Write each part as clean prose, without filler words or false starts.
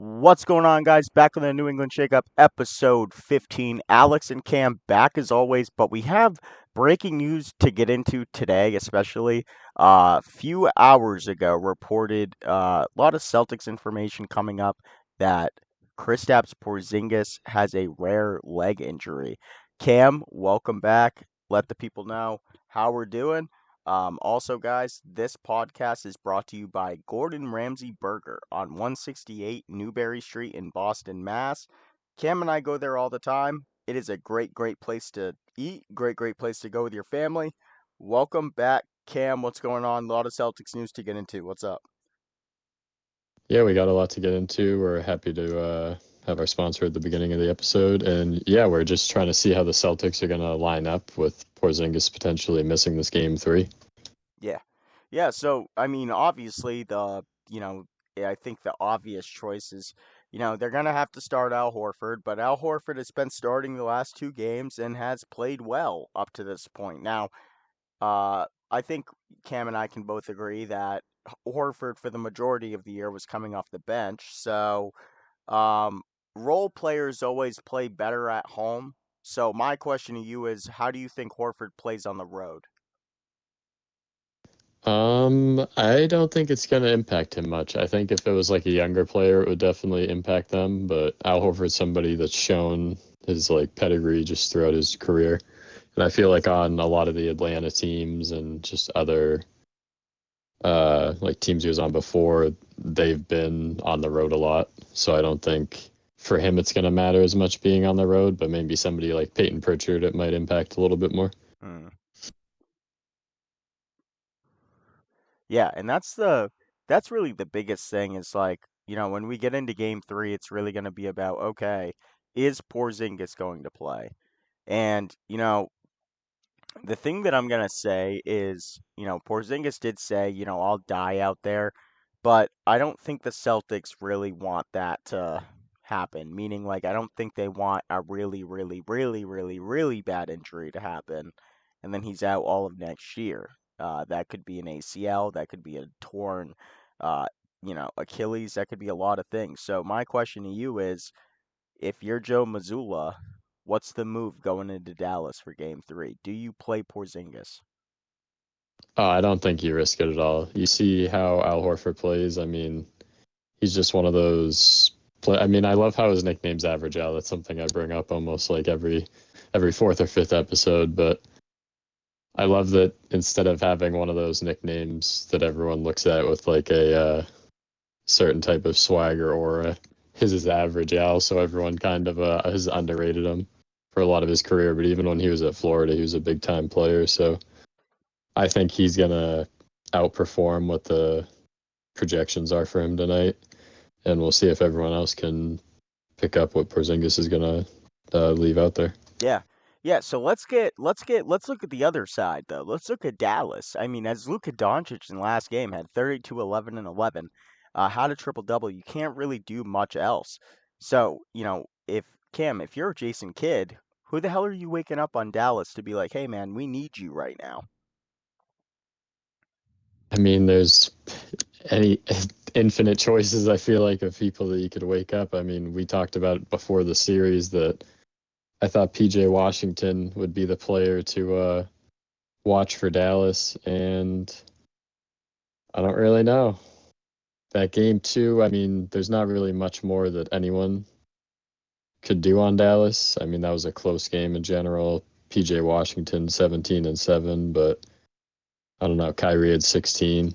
What's going on, guys? Back on the New England Shakeup, episode 15. Alex and Cam back as always, but we have breaking news to get into today, especially. A few hours ago, reported a lot of Celtics information coming up that Kristaps Porzingis has a rare leg injury. Cam, welcome back. Let the people know how we're doing. Also, guys, this podcast is brought to you by Gordon Ramsay Burger on 168 Newberry Street in Boston, Mass. Cam and I go there all the time. It is a great, great place to eat, great place to go with your family. Welcome back, Cam. What's going on? A lot of Celtics news to get into. What's up? Yeah, we got a lot to get into. We're happy to have our sponsor at the beginning of the episode. And yeah, we're just trying to see how the Celtics are going to line up with Porzingis potentially missing this game three. Yeah. Yeah, so I mean, obviously I think the obvious choice is, they're gonna have to start Al Horford, but Al Horford has been starting the last two games and has played well up to this point. Now, I think Cam and I can both agree that Horford for the majority of the year was coming off the bench. So, um, role players always play better at home. So my question to you is, how do you think Horford plays on the road? I don't think it's going to impact him much. I think if it was like a younger player, it would definitely impact them. But Al Horford's somebody that's shown his like pedigree just throughout his career. And I feel like on a lot of the Atlanta teams and just other like teams he was on before, they've been on the road a lot. So I don't think for him it's going to matter as much being on the road, but maybe somebody like Peyton Pritchard, it might impact a little bit more. Hmm. Yeah, and that's really the biggest thing is like, when we get into game three, it's really going to be about, okay, is Porzingis going to play? And, the thing that I'm going to say is, Porzingis did say, I'll die out there, but I don't think the Celtics really want that to happen. Meaning, like, I don't think they want a really bad injury to happen, and then he's out all of next year. That could be an ACL, that could be a torn, uh, Achilles, that could be a lot of things. So my question to you is, if you're Joe Mazzulla, what's the move going into Dallas for Game Three? Do you play Porzingis? I don't think you risk it at all. You see how Al Horford plays. I mean, he's just one of those play. I mean, I love how his nickname's Average Al. That's something I bring up almost like every fourth or fifth episode, but I love that instead of having one of those nicknames that everyone looks at with like a certain type of swagger aura. His is Average Al, so everyone kind of has underrated him for a lot of his career. But even when he was at Florida, he was a big time player. So I think he's gonna outperform what the projections are for him tonight, and we'll see if everyone else can pick up what Porzingis is gonna leave out there. Yeah. Yeah, so let's look at the other side though. Let's look at Dallas. I mean, as Luka Doncic in the last game had 32, 11, and 11, had a triple double, you can't really do much else. So, if Cam, if you're Jason Kidd, who the hell are you waking up on Dallas to be like, "Hey man, we need you right now." I mean, there's any infinite choices. I feel like of people that you could wake up. I mean, we talked about before the series that I thought PJ Washington would be the player to watch for Dallas, and I don't really know. That game too, I mean, there's not really much more that anyone could do on Dallas. I mean, that was a close game in general. PJ Washington 17 and 7, but I don't know. Kyrie had 16.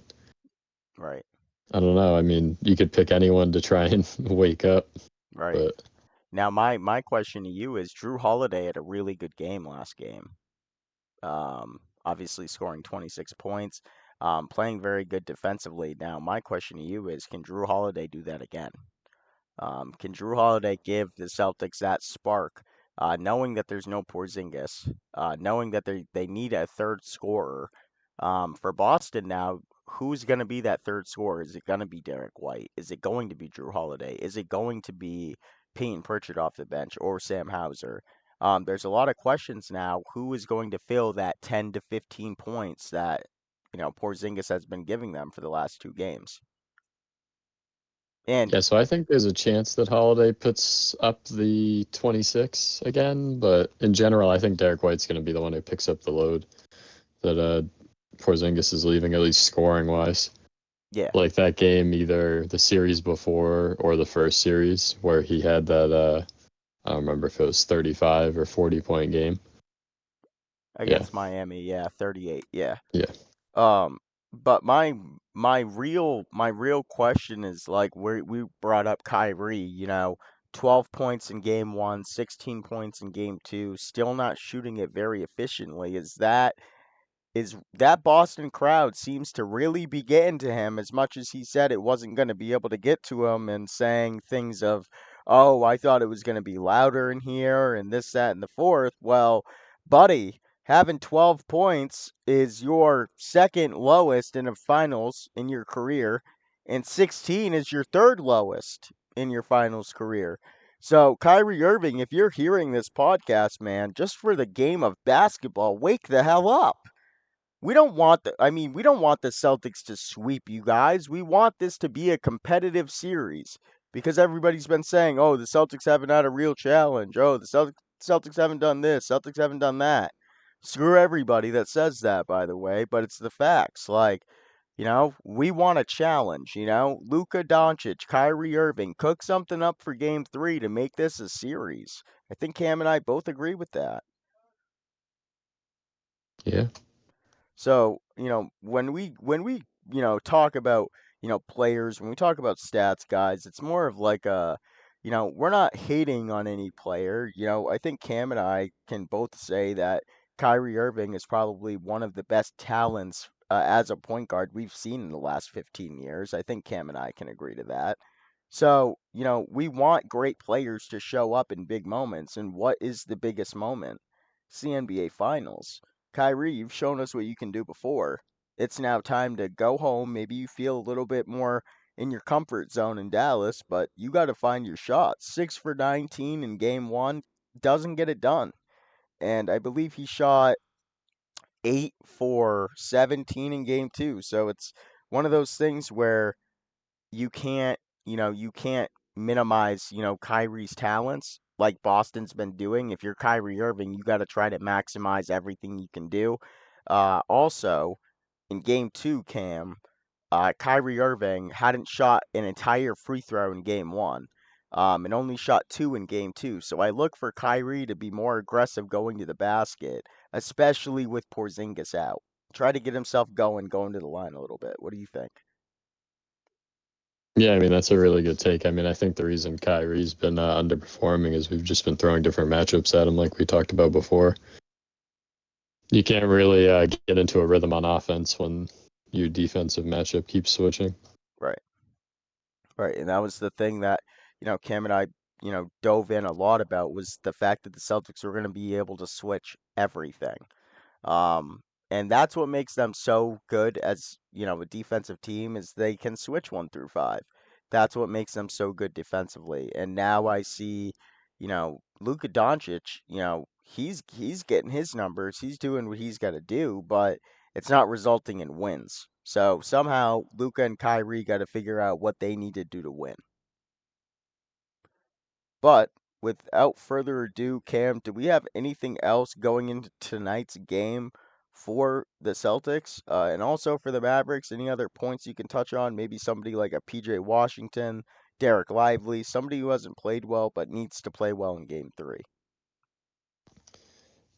Right. I don't know. I mean, you could pick anyone to try and wake up, Right. but Now my question to you is Drew Holiday had a really good game last game. Obviously scoring 26 points, playing very good defensively. Now, my question to you is, can Drew Holiday do that again? Can Drew Holiday give the Celtics that spark, knowing that there's no Porzingis, knowing that they need a third scorer? For Boston now, who's going to be that third scorer? Is it going to be Derek White? Is it going to be Drew Holiday? Is it going to be Peyton Pritchard off the bench or Sam Hauser? There's a lot of questions now. Who is going to fill that 10 to 15 points that Porzingis has been giving them for the last two games? And Yeah, so I think there's a chance that Holiday puts up the 26 again, but in general, I think Derek White's going to be the one who picks up the load that Porzingis is leaving, at least scoring wise. yeah, Like that game, either the series before or the first series, where he had that I don't remember if it was 35 or 40 point game. Yeah, against Miami, yeah, 38, yeah. yeah, Um, but my real question is like where we brought up Kyrie, 12 points in game one, 16 points in game two, still not shooting it very efficiently. Is that Boston crowd seems to really be getting to him as much as he said it wasn't going to be able to get to him and saying things of, oh, I thought it was going to be louder in here and this, that, and the fourth. Well, buddy, having 12 points is your second lowest in the finals in your career, and 16 is your third lowest in your finals career. So, Kyrie Irving, if you're hearing this podcast, man, just for the game of basketball, wake the hell up. We don't want the Celtics to sweep you guys. We want this to be a competitive series because everybody's been saying, "Oh, the Celtics haven't had a real challenge. Oh, the Celtics haven't done this. Celtics haven't done that." Screw everybody that says that, by the way, but it's the facts. Like, we want a challenge, Luka Doncic, Kyrie Irving, cook something up for game 3 to make this a series. I think Cam and I both agree with that. yeah. So, when we talk about, players, when we talk about stats, guys, it's more of like we're not hating on any player. I think Cam and I can both say that Kyrie Irving is probably one of the best talents as a point guard we've seen in the last 15 years. I think Cam and I can agree to that. So, we want great players to show up in big moments. And what is the biggest moment? It's the NBA Finals. Kyrie, you've shown us what you can do before. It's now time to go home. Maybe you feel a little bit more in your comfort zone in Dallas, but you got to find your shots. 6 for 19 in game one doesn't get it done. And I believe he shot 8 for 17 in game two. So it's one of those things where you can't minimize, Kyrie's talents like Boston's been doing. If you're Kyrie Irving, you got to try to maximize everything you can do. Also, in game two, Cam, Kyrie Irving hadn't shot an entire free throw in game one, and only shot two in game two. So I look for Kyrie to be more aggressive going to the basket, especially with Porzingis out. Try to get himself going to the line a little bit. What do you think? Yeah, I mean, that's a really good take. I mean, I think the reason Kyrie's been underperforming is we've just been throwing different matchups at him, like we talked about before. You can't really get into a rhythm on offense when your defensive matchup keeps switching. Right. Right, and that was the thing that, Cam and I, dove in a lot about was the fact that the Celtics were going to be able to switch everything. Um, and that's what makes them so good as, a defensive team is they can switch 1 through 5. That's what makes them so good defensively. And now I see, Luka Doncic, he's getting his numbers. He's doing what he's got to do, but it's not resulting in wins. So somehow Luka and Kyrie got to figure out what they need to do to win. But without further ado, Cam, do we have anything else going into tonight's game for the Celtics and also for the Mavericks? Any other points you can touch on? Maybe somebody like a PJ Washington, Derek Lively, somebody who hasn't played well but needs to play well in game three.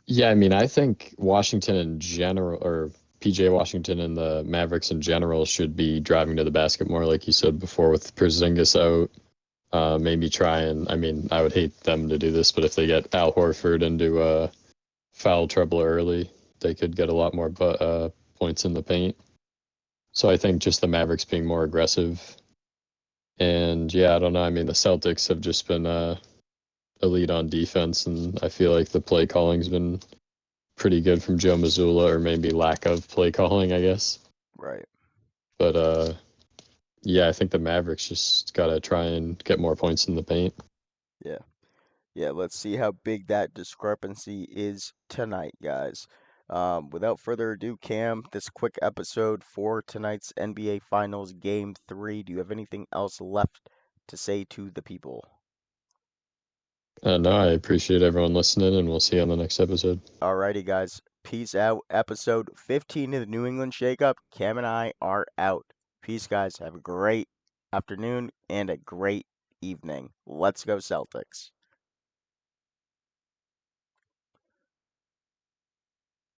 Yeah, I mean, I think Washington in general, or PJ Washington and the Mavericks in general, should be driving to the basket more, like you said before, with Porzingis out. Maybe try and, I mean, I would hate them to do this, but if they get Al Horford into foul trouble early, they could get a lot more points in the paint. So I think just the Mavericks being more aggressive. And yeah, I don't know. I mean, the Celtics have just been elite on defense, and I feel like the play calling's been pretty good from Joe Mazzulla, or maybe lack of play calling, I guess. Right. But yeah, I think the Mavericks just got to try and get more points in the paint. Yeah. Yeah, let's see how big that discrepancy is tonight, guys. Without further ado, Cam, this quick episode for tonight's NBA Finals Game 3. Do you have anything else left to say to the people? No, I appreciate everyone listening, and we'll see you on the next episode. Alrighty, guys. Peace out. Episode 15 of the New England Shakeup. Cam and I are out. Peace, guys. Have a great afternoon and a great evening. Let's go, Celtics.